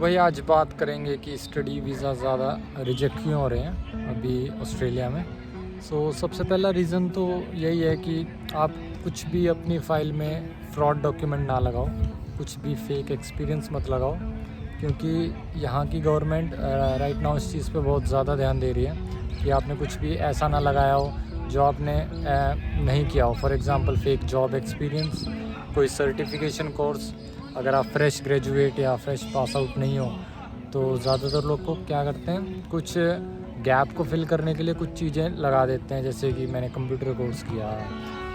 भाई आज बात करेंगे कि स्टडी वीज़ा ज़्यादा रिजेक्ट क्यों हो रहे हैं अभी ऑस्ट्रेलिया में। सबसे पहला रीज़न तो यही है कि आप कुछ भी अपनी फ़ाइल में फ्रॉड डॉक्यूमेंट ना लगाओ, कुछ भी फेक एक्सपीरियंस मत लगाओ, क्योंकि यहाँ की गवर्नमेंट राइट नाउ इस चीज़ पे बहुत ज़्यादा ध्यान दे रही है कि आपने कुछ भी ऐसा ना लगाया हो जो आपने नहीं किया हो। For example fake job experience, कोई सर्टिफिकेशन कोर्स। अगर आप फ्रेश ग्रेजुएट या फ्रेश पास आउट नहीं हो तो ज़्यादातर लोग को क्या करते हैं, कुछ गैप को फिल करने के लिए कुछ चीज़ें लगा देते हैं, जैसे कि मैंने कंप्यूटर कोर्स किया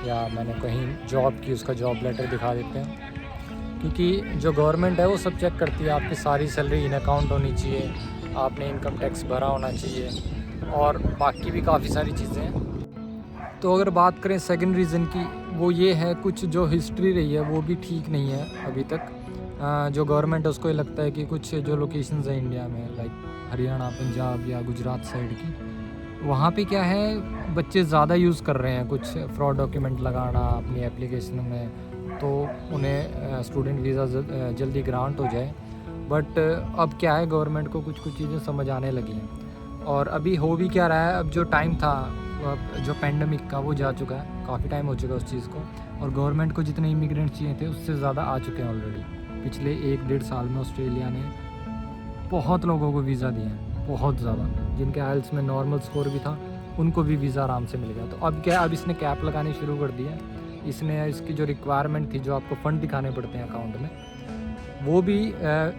या मैंने कहीं जॉब की, उसका जॉब लेटर दिखा देते हैं। क्योंकि जो गवर्नमेंट है वो सब चेक करती है, आपकी सारी सैलरी इन अकाउंट होनी चाहिए, आपने इनकम टैक्स भरा होना चाहिए और बाकी भी काफ़ी सारी चीज़ें हैं। तो अगर बात करें सेकंड रीज़न की, वो ये है कुछ जो हिस्ट्री रही है वो भी ठीक नहीं है अभी तक। जो गवर्नमेंट है उसको ये लगता है कि कुछ जो लोकेशंस हैं इंडिया में, लाइक हरियाणा, पंजाब या गुजरात साइड की, वहाँ पे क्या है, बच्चे ज़्यादा यूज़ कर रहे हैं कुछ फ्रॉड डॉक्यूमेंट लगाना अपनी एप्लीकेशन में, तो उन्हें स्टूडेंट वीज़ा जल्दी ग्रांट हो जाए। बट अब क्या है, गवर्नमेंट को कुछ कुछ चीज़ें समझ आने लगी हैं। और अभी हो भी क्या रहा है, अब जो टाइम था जो पेंडेमिक का वो जा चुका है, काफ़ी टाइम हो चुका है उस चीज़ को, और गवर्नमेंट को जितने इमिग्रेंट चाहिए थे उससे ज़्यादा आ चुके हैं ऑलरेडी। पिछले 1-1.5 साल में ऑस्ट्रेलिया ने बहुत लोगों को वीज़ा दिए हैं, बहुत ज़्यादा। जिनके आइल्स में नॉर्मल स्कोर भी था उनको भी वीज़ा आराम से मिल गया। तो अब क्या है, अब इसने कैप लगानी शुरू कर दी है। इसने इसकी जो रिक्वायरमेंट थी, जो आपको फ़ंड दिखाने पड़ते हैं अकाउंट में, वो भी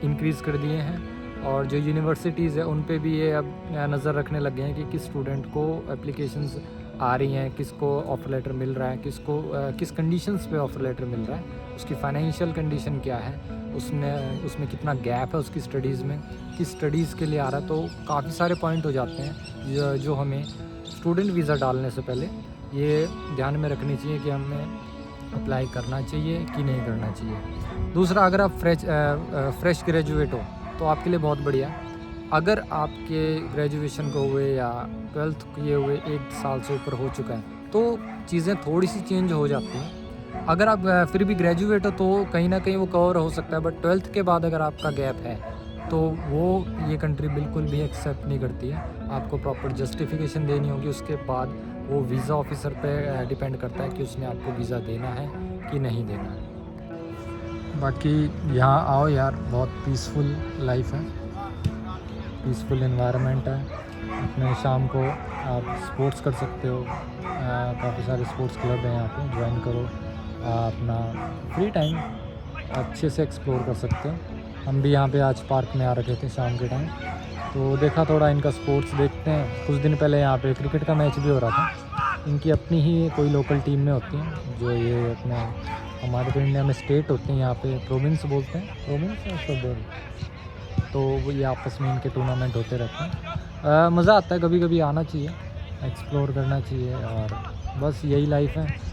इंक्रीज़ कर दिए हैं। और जो यूनिवर्सिटीज़ है उन पे भी ये अब नज़र रखने लग गए हैं कि किस स्टूडेंट को एप्लीकेशंस आ रही हैं, किसको ऑफ़र लेटर मिल रहा है, किसको किस कंडीशंस पे ऑफ़र लेटर मिल रहा है, उसकी फ़ाइनेंशियल कंडीशन क्या है, उसमें कितना गैप है उसकी स्टडीज़ में, किस स्टडीज़ के लिए आ रहा है। तो काफ़ी सारे पॉइंट हो जाते हैं जो हमें स्टूडेंट वीज़ा डालने से पहले ये ध्यान में रखनी चाहिए कि हमें अप्लाई करना चाहिए कि नहीं करना चाहिए। दूसरा, अगर आप फ्रेश ग्रेजुएट हो तो आपके लिए बहुत बढ़िया है। अगर आपके ग्रेजुएशन को हुए या 12th किए हुए 1 साल से ऊपर हो चुका है तो चीज़ें थोड़ी सी चेंज हो जाती हैं। अगर आप फिर भी ग्रेजुएट हो तो कहीं ना कहीं वो कवर हो सकता है, बट 12th के बाद अगर आपका गैप है तो वो ये कंट्री बिल्कुल भी एक्सेप्ट नहीं करती है। आपको प्रॉपर जस्टिफिकेशन देनी होगी, उसके बाद वो वीज़ा ऑफिसर पे डिपेंड करता है कि उसने आपको वीज़ा देना है कि नहीं देना है। बाकी यहाँ आओ यार, बहुत पीसफुल लाइफ है, पीसफुल एनवायरनमेंट है। अपने शाम को आप स्पोर्ट्स कर सकते हो, काफ़ी सारे स्पोर्ट्स क्लब हैं यहाँ पे, ज्वाइन करो, अपना फ्री टाइम अच्छे से एक्सप्लोर कर सकते हो। हम भी यहाँ पे आज पार्क में आ रखे थे शाम के टाइम, तो देखा थोड़ा इनका स्पोर्ट्स देखते हैं। कुछ दिन पहले यहाँ पे क्रिकेट का मैच भी हो रहा था। इनकी अपनी ही कोई लोकल टीम में होती हैं, जो ये अपने, हमारे तो इंडिया में स्टेट होते हैं, यहाँ पे प्रोविंस बोलते हैं, प्रोविंस या सदर, तो वो ये आपस में इनके टूर्नामेंट होते रहते हैं। मज़ा आता है, कभी कभी आना चाहिए, एक्सप्लोर करना चाहिए, और बस यही लाइफ है।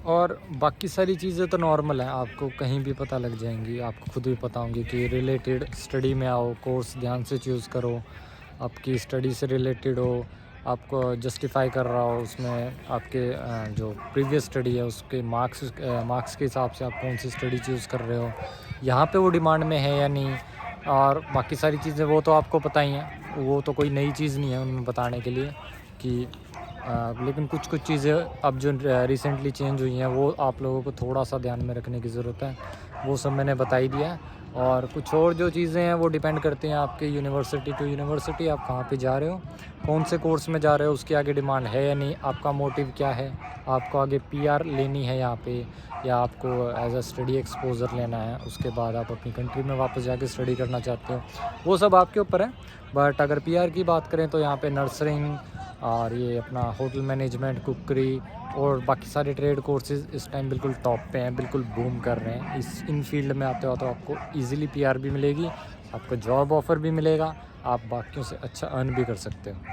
और बाकी सारी चीज़ें तो नॉर्मल हैं, आपको कहीं भी पता लग जाएंगी, आपको खुद भी पता होंगी कि रिलेटेड स्टडी में आओ, कोर्स ध्यान से चूज़ करो, आपकी स्टडी से रिलेटेड हो, आपको जस्टिफाई कर रहा हो उसमें, आपके जो प्रीवियस स्टडी है उसके मार्क्स के हिसाब से आप कौन सी स्टडी चूज़ कर रहे हो, यहाँ पे वो डिमांड में है या नहीं। और बाकी सारी चीज़ें वो तो आपको पता ही हैं, वो तो कोई नई चीज़ नहीं है उनमें बताने के लिए कि लेकिन कुछ कुछ चीज़ें अब जो रिसेंटली चेंज हुई हैं वो आप लोगों को थोड़ा सा ध्यान में रखने की ज़रूरत है, वो सब मैंने बता ही दिया है। और कुछ और जो चीज़ें हैं वो डिपेंड करती हैं आपके यूनिवर्सिटी टू यूनिवर्सिटी, आप कहाँ पे जा रहे हो, कौन से कोर्स में जा रहे हो, उसकी आगे डिमांड है या नहीं, आपका मोटिव क्या है, आपको आगे पीआर लेनी है यहाँ पे, या आपको एज अ स्टडी एक्सपोजर लेना है, उसके बाद आप अपनी कंट्री में वापस जाके स्टडी करना चाहते हो, वो सब आपके ऊपर है। बट अगर पीआर की बात करें तो यहाँ पे नर्सरिंग, और ये अपना होटल मैनेजमेंट, कुकरी और बाकी सारे ट्रेड कोर्सेज़ इस टाइम बिल्कुल टॉप पे हैं, बिल्कुल बूम कर रहे हैं। इन फील्ड में आते हो तो आपको ईज़िली पीआर भी मिलेगी, आपको जॉब ऑफ़र भी मिलेगा, आप बाकियों से अच्छा अर्न भी कर सकते हो।